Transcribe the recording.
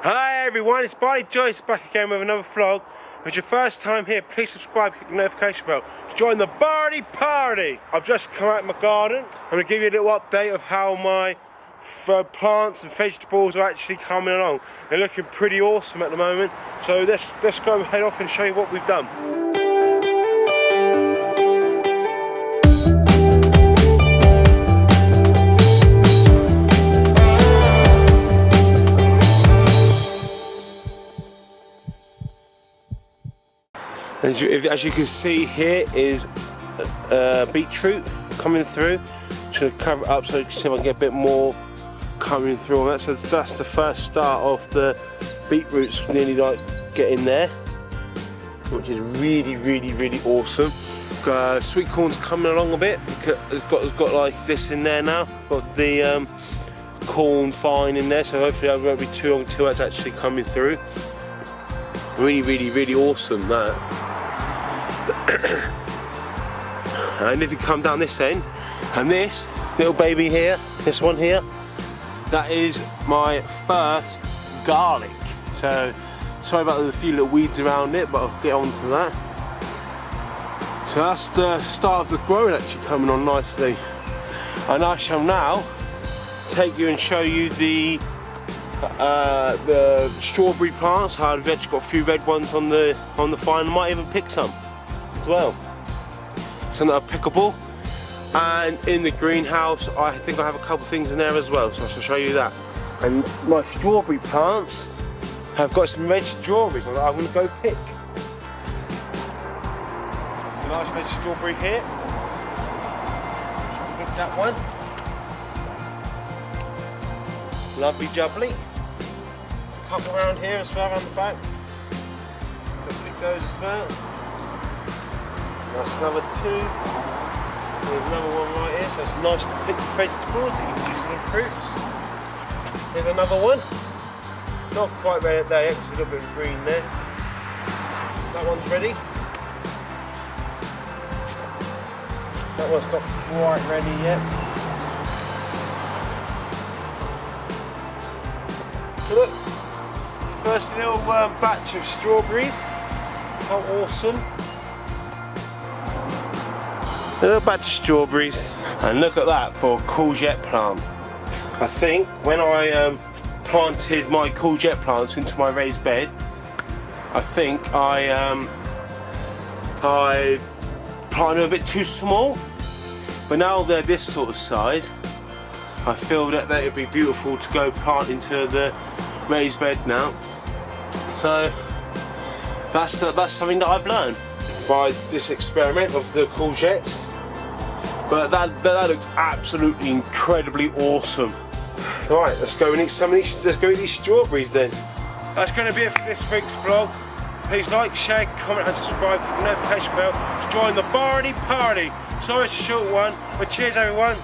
Hi everyone, it's Bartie, Joyce back again with another vlog. If it's your first time here, please subscribe, click the notification bell to join the Bartie party. I've just come out of my garden. I'm going to give you a little update of how my plants and vegetables are actually coming along. They're looking pretty awesome at the moment. So let's go head off and show you what we've done. As you can see here is beetroot coming through. I'm just going to cover it up so you can see if I can get a bit more coming through on that. So that's the first start of the beetroots nearly like getting there, which is really awesome. Sweet corn's coming along a bit. It's got like this in there now. Got the corn fine in there, so hopefully it won't be too long until it's actually coming through. Really awesome that. And if you come down this end, and this little baby here, this one here, that is my first garlic. So sorry about the few little weeds around it, but I'll get on to that. So that's the start of the growing actually coming on nicely. And I shall now take you and show you the strawberry plants. I've actually got a few red ones on the vine. I might even pick some as well. Some that are pickable. And in the greenhouse, I think I have a couple things in there as well, so I shall show you that. And my strawberry plants have got some red strawberries that I'm going to go pick. There's a nice red strawberry here. Pick that one. Lovely jubbly. There's a couple around here as well, around the back. So pick those as well. That's another two. There's another one right here, so it's nice to pick the vegetables. You can see some fruits. There's another one. Not quite ready there yet because there's a little bit of green there. That one's ready. That one's not quite ready yet. So look, first little batch of strawberries. How awesome. A little batch of strawberries. And look at that for a courgette plant. I think when I planted my courgette plants into my raised bed, I think I planted them a bit too small. But now they're this sort of size, I feel that they would be beautiful to go plant into the raised bed now. So that's something that I've learned by this experiment of the courgettes. But that looks absolutely incredibly awesome. Right, let's go and eat some of these. Let's go eat these strawberries then. That's going to be it for this week's vlog. Please like, share, comment and subscribe. Click the notification bell to join the Bartie party. Sorry it's a short one, but cheers everyone.